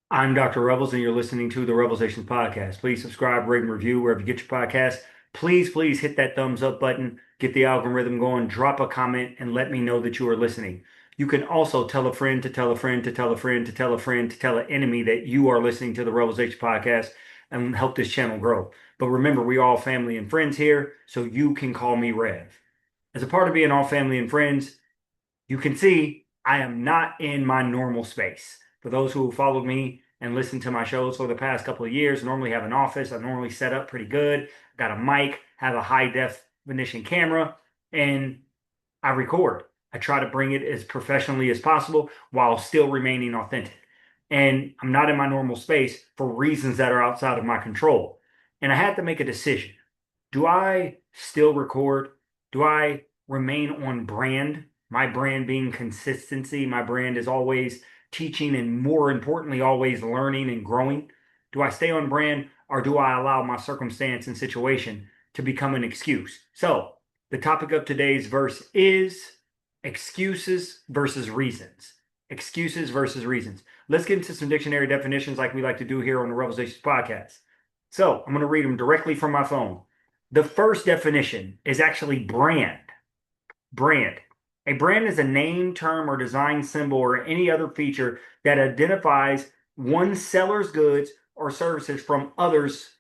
I'm Dr. Rebels, and you're listening to the REVELSations Podcast. Please subscribe, rate, and review wherever you get your podcast. Please hit that thumbs up button, get the algorithm going, drop a comment, and let me know that you are listening. You can also tell a friend to tell a friend to tell a friend to tell a friend to tell an enemy that you are listening to the REVELSations Podcast and help this channel grow. But remember, we all family and friends here, so you can call me Rev. As a part of being all family and friends, you can see I am not in my normal space. For those who followed me and listened to my shows for the past couple of years, I normally have an office. I normally set up pretty good. Got a mic, have a high definition camera, and I record. I try to bring it as professionally as possible while still remaining authentic. And I'm not in my normal space for reasons that are outside of my control. And I had to make a decision. Do I still record? Do I remain on brand? My brand being consistency. My brand is always teaching and more importantly, always learning and growing. Do I stay on brand or do I allow my circumstance and situation to become an excuse? So, the topic of today's verse is excuses versus reasons. Excuses versus reasons. Let's get into some dictionary definitions like we like to do here on the REVELSations Podcast. So, I'm going to read them directly from my phone. The first definition is actually brand. Brand. A brand is a name, term, or design symbol or any other feature that identifies one seller's goods or services from others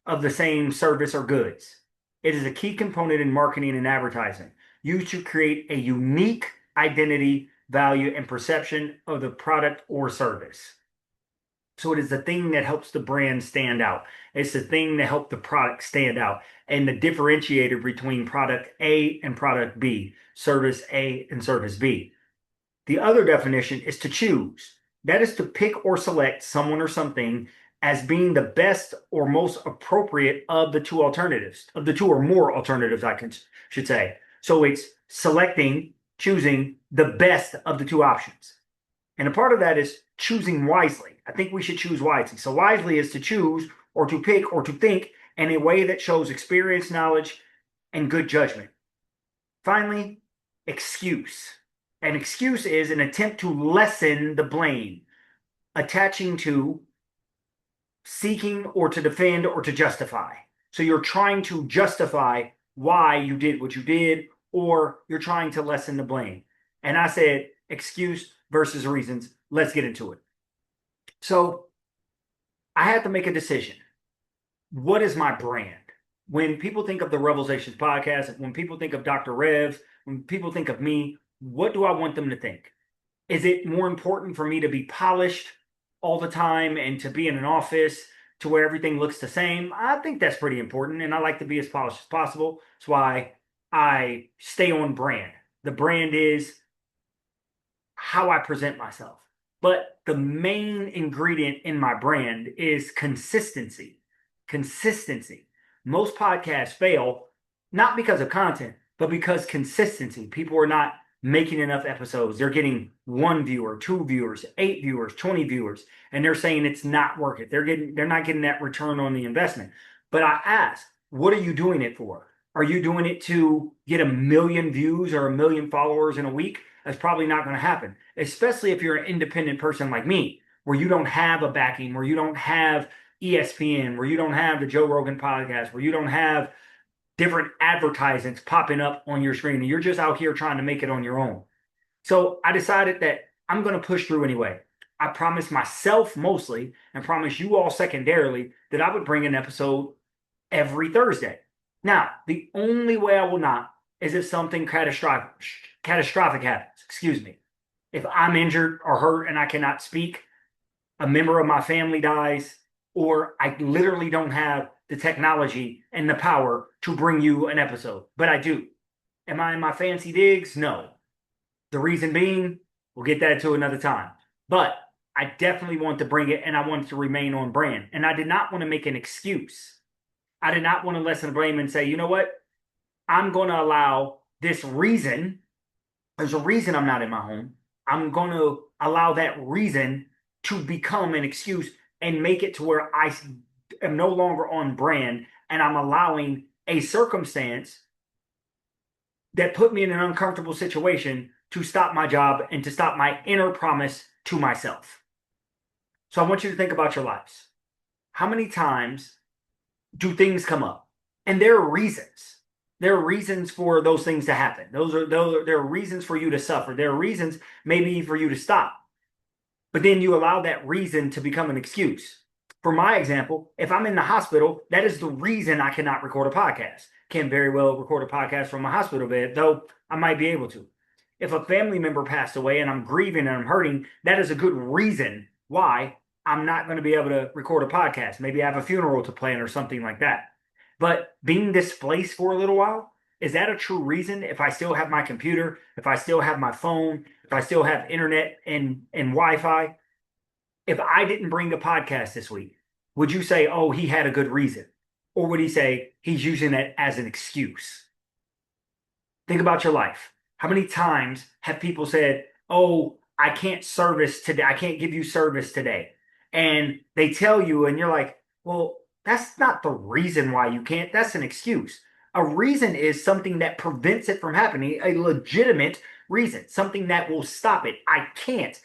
of the same service or goods. It is a key component in marketing and advertising, used to create a unique identity, value, and perception of the product or service. So it is the thing that helps the brand stand out. It's the thing that helps the product stand out and the differentiator between product A and product B, service A and service B. The other definition is to choose. That is to pick or select someone or something as being the best or most appropriate of the two alternatives, of the two or more alternatives, should say. So it's selecting, choosing the best of the two options. And a part of that is choosing wisely. I think we should choose wisely. So wisely is to choose or to pick or to think in a way that shows experience, knowledge, and good judgment. Finally, excuse. An excuse is an attempt to lessen the blame, attaching to, seeking, or to defend or to justify. So you're trying to justify why you did what you did, or you're trying to lessen the blame. And I said excuse versus reasons. Let's get into it. So I had to make a decision. What is my brand? When people think of the REVELSations Podcast, when people think of Dr. Rev, when people think of me, what do I want them to think? Is it more important for me to be polished all the time and to be in an office to where everything looks the same? I think that's pretty important, and I like to be as polished as possible. That's why I stay on brand. The brand is how I present myself. But the main ingredient in my brand is consistency. Consistency. Most podcasts fail not because of content, but because consistency. People are not making enough episodes. They're getting one viewer, two viewers, 8 viewers, 20 viewers, and they're saying it's not worth it. They're not getting that return on the investment. But I ask, what are you doing it for? Are you doing it to get 1 million views or 1 million followers in a week? That's probably not going to happen, especially if you're an independent person like me, where you don't have a backing, where you don't have ESPN, where you don't have the Joe Rogan podcast, where you don't have different advertisements popping up on your screen, and you're just out here trying to make it on your own. So I decided that I'm going to push through anyway. I promised myself mostly and promised you all secondarily that I would bring an episode every Thursday. Now, the only way I will not is if something catastrophic happens. Excuse me. If I'm injured or hurt and I cannot speak, a member of my family dies, or I literally don't have the technology and the power to bring you an episode. But I do. Am I in my fancy digs? No. The reason being, we'll get that to another time. But I definitely want to bring it and I want it to remain on brand. And I did not want to make an excuse. I did not want to lessen the blame and say, you know what? I'm going to allow this reason. There's a reason I'm not in my home. I'm going to allow that reason to become an excuse and make it to where I am no longer on brand and I'm allowing a circumstance that put me in an uncomfortable situation to stop my job and to stop my inner promise to myself. So I want you to think about your lives. How many times do things come up? And there are reasons. There are reasons for those things to happen. There are reasons for you to suffer. There are reasons maybe for you to stop. But then you allow that reason to become an excuse. For my example, if I'm in the hospital, that is the reason I cannot record a podcast. Can very well record a podcast from my hospital bed, though I might be able to. If a family member passed away and I'm grieving and I'm hurting, that is a good reason why I'm not going to be able to record a podcast. Maybe I have a funeral to plan or something like that. But being displaced for a little while, is that a true reason? If I still have my computer, if I still have my phone, if I still have internet and Wi-Fi, if I didn't bring a podcast this week, would you say, oh, he had a good reason? Or would he say he's using that as an excuse? Think about your life. How many times have people said, oh, I can't service today. I can't give you service today. And they tell you, and you're like, well, that's not the reason why you can't. That's an excuse. A reason is something that prevents it from happening, a legitimate reason, something that will stop it. I can't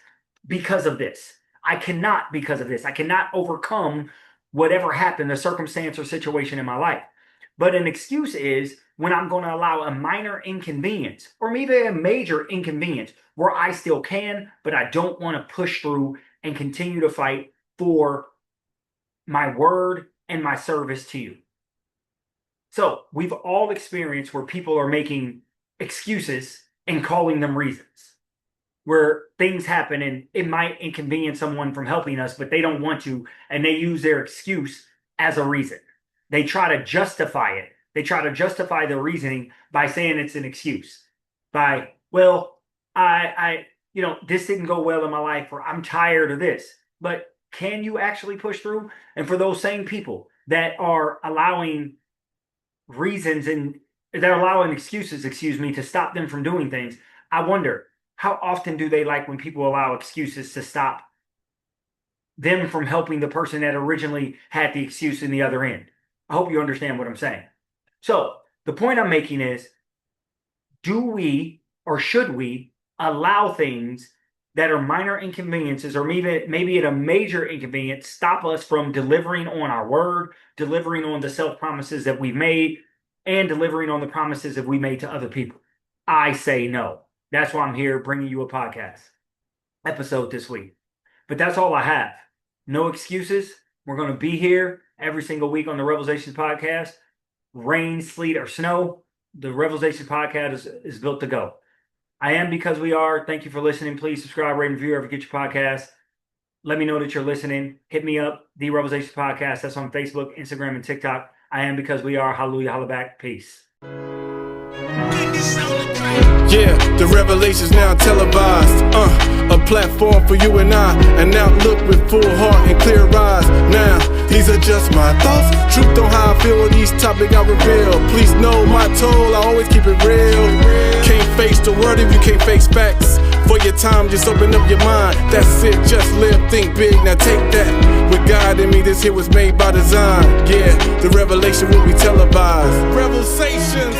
because of this. I cannot because of this. I cannot overcome whatever happened, the circumstance or situation in my life. But an excuse is when I'm going to allow a minor inconvenience or maybe a major inconvenience where I still can, but I don't want to push through and continue to fight for my word and my service to you. So we've all experienced where people are making excuses and calling them reasons, where things happen and it might inconvenience someone from helping us, but they don't want to, and they use their excuse as a reason. They try to justify it. They try to justify their reasoning by saying it's an excuse. By, well, this didn't go well in my life, or I'm tired of this. But can you actually push through? And for those same people that are allowing reasons and they're allowing excuses, to stop them from doing things, I wonder, how often do they like when people allow excuses to stop them from helping the person that originally had the excuse in the other end? I hope you understand what I'm saying. So the point I'm making is, do we or should we allow things that are minor inconveniences or maybe at a major inconvenience stop us from delivering on our word, delivering on the self-promises that we've made, and delivering on the promises that we made to other people? I say no. That's why I'm here bringing you a podcast episode this week. But that's all I have. No excuses. We're going to be here every single week on the REVELSations Podcast. Rain, sleet, or snow, the REVELSations Podcast is built to go. I am because we are. Thank you for listening. Please subscribe, rate, and review wherever you get your podcast. Let me know that you're listening. Hit me up, the REVELSations Podcast. That's on Facebook, Instagram, and TikTok. I am because we are. Hallelujah, holla back. Peace. Yeah, the revelations now televised. A platform for you and I. And now look with full heart and clear eyes. Now, these are just my thoughts. Truth on how I feel on these topics I reveal. Please know my toll, I always keep it real. Can't face the word if you can't face facts. For your time, just open up your mind. That's it, just live, think big, now take that. With God in me, this here was made by design. Yeah, the revelation will be televised. REVELSations.